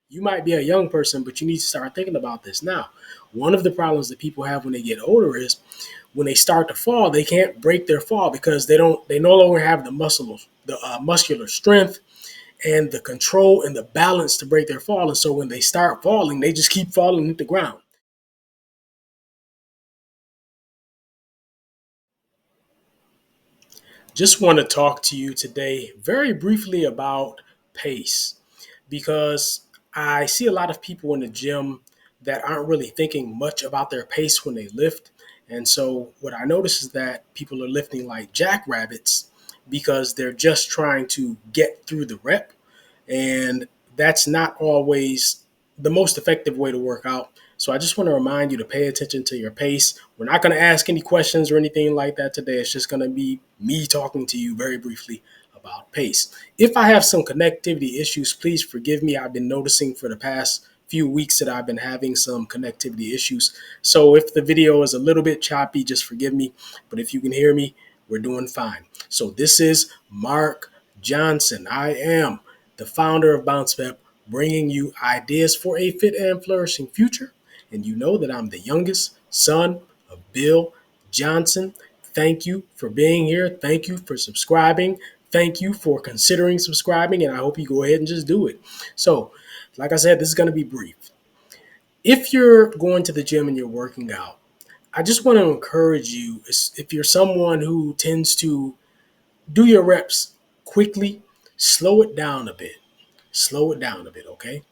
You might be a young person, but you need to start thinking about this now. One of the problems that people have when they get older is when they start to fall, they can't break their fall because they no longer have the muscular strength and the control and the balance to break their fall. And so when they start falling, they just keep falling into the ground. Just want to talk to you today very briefly about pace because I see a lot of people in the gym that aren't really thinking much about their pace when they lift. And so what I notice is that people are lifting like jackrabbits because they're just trying to get through the rep. And that's not always the most effective way to work out. So I just want to remind you to pay attention to your pace. We're not going to ask any questions or anything like that today. It's just going to be me talking to you very briefly about pace. If I have some connectivity issues, please forgive me. I've been noticing for the past few weeks that I've been having some connectivity issues. So if the video is a little bit choppy, just forgive me. But if you can hear me, we're doing fine. So this is Mark Johnson. I am the founder of BouncePep, bringing you ideas for a fit and flourishing future. And you know that I'm the youngest son of Bill Johnson. Thank you for being here. Thank you for subscribing. Thank you for considering subscribing. And I hope you go ahead and just do it. So, like I said, this is going to be brief. If you're going to the gym and you're working out, I just want to encourage you, if you're someone who tends to do your reps quickly, slow it down a bit. Slow it down a bit, okay?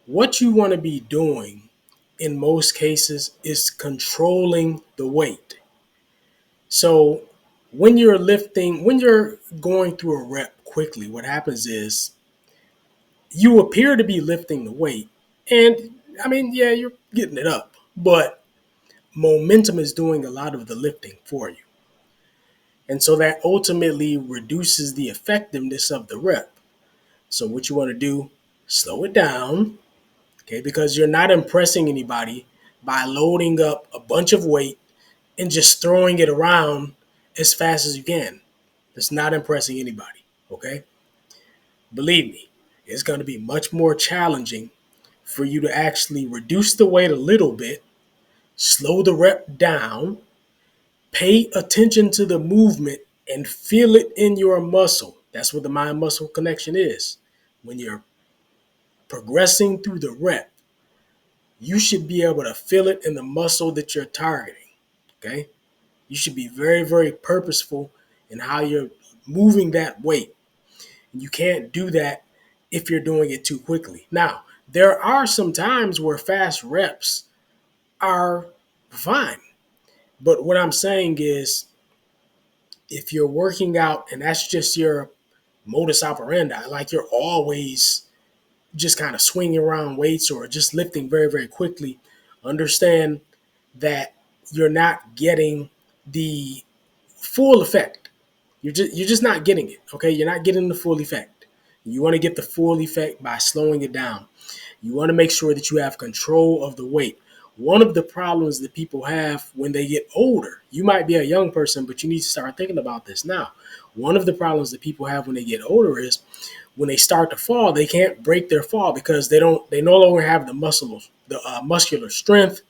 What you want to be doing in most cases is controlling the weight. So when you're going through a rep quickly, what happens is you appear to be lifting the weight. And I mean, yeah, you're getting it up, but momentum is doing a lot of the lifting for you. And so that ultimately reduces the effectiveness of the rep. So what you want to do, slow it down, okay? Because you're not impressing anybody by loading up a bunch of weight and just throwing it around as fast as you can. That's not impressing anybody, okay? Believe me, it's going to be much more challenging for you to actually reduce the weight a little bit, slow the rep down, pay attention to the movement, and feel it in your muscle. That's what the mind muscle connection is. When you're progressing through the rep, you should be able to feel it in the muscle that you're targeting. Okay. You should be very, very purposeful in how you're moving that weight. And you can't do that if you're doing it too quickly. Now, there are some times where fast reps are fine. But what I'm saying is if you're working out and that's just your modus operandi, like you're always just kind of swinging around weights or just lifting very, very quickly, understand that you're not getting the full effect. You're just not getting it. Okay, you're not getting the full effect. You want to get the full effect by slowing it down. You want to make sure that you have control of the weight. One of the problems that people have when they get older, you might be a young person, but you need to start thinking about this now. One of the problems that people have when they get older is when they start to fall, they can't break their fall because they no longer have the muscular strength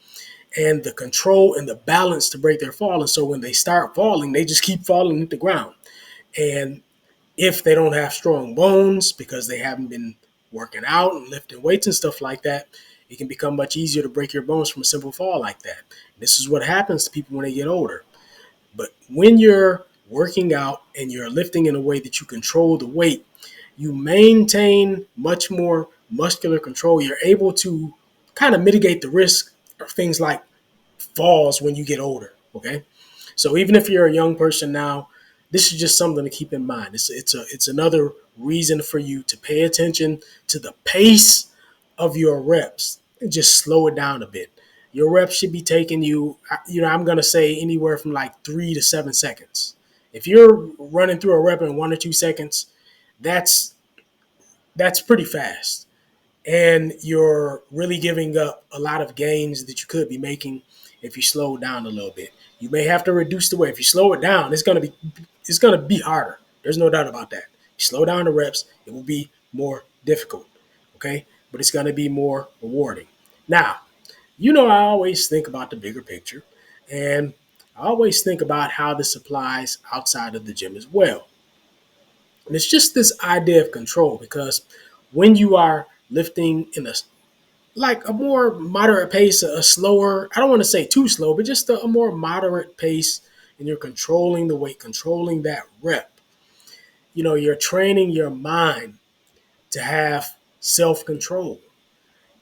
and the control and the balance to break their fall. And so when they start falling, they just keep falling into the ground. And if they don't have strong bones because they haven't been working out and lifting weights and stuff like that, it can become much easier to break your bones from a simple fall like that. This is what happens to people when they get older. But when you're working out and you're lifting in a way that you control the weight, you maintain much more muscular control. You're able to kind of mitigate the risk of things like falls when you get older. Okay. So even if you're a young person now, this is just something to keep in mind. It's another reason for you to pay attention to the pace of your reps and just slow it down a bit. Your reps should be taking you, I'm going to say anywhere from like 3 to 7 seconds. If you're running through a rep in 1 or 2 seconds, that's pretty fast. And you're really giving up a lot of gains that you could be making if you slow down a little bit. You may have to reduce the weight. If you slow it down, it's gonna be harder. There's no doubt about that. You slow down the reps, it will be more difficult. Okay, but it's going to be more rewarding. Now, you know, I always think about the bigger picture, and I always think about how this applies outside of the gym as well. And it's just this idea of control because when you are lifting in a like a more moderate pace, a slower, I don't want to say too slow, but just a more moderate pace, and you're controlling the weight, controlling that rep. You know, you're training your mind to have self control.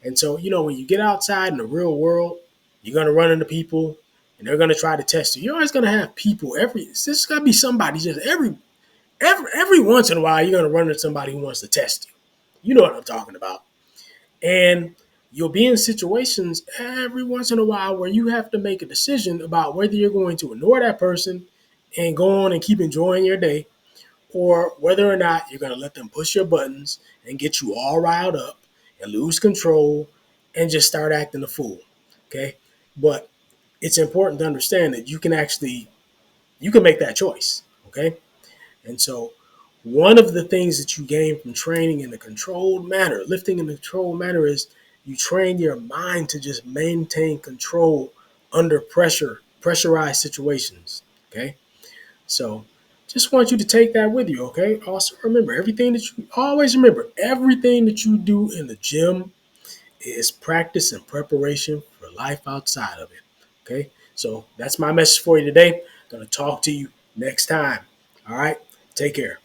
And so, you know, when you get outside in the real world, you're going to run into people and they're going to try to test you. You're always going to have people there's going to be somebody just every once in a while, you're going to run into somebody who wants to test you. You know what I'm talking about. And you'll be in situations every once in a while where you have to make a decision about whether you're going to ignore that person and go on and keep enjoying your day, or whether or not you're going to let them push your buttons and get you all riled up and lose control and just start acting a fool. Okay. But it's important to understand that you can make that choice. Okay. And so one of the things that you gain from training in a controlled manner, lifting in a controlled manner, is you train your mind to just maintain control under pressurized situations. Okay. So just want you to take that with you. Okay. Also remember everything that you do in the gym is practice and preparation for life outside of it. Okay. So that's my message for you today. Gonna talk to you next time. All right. Take care.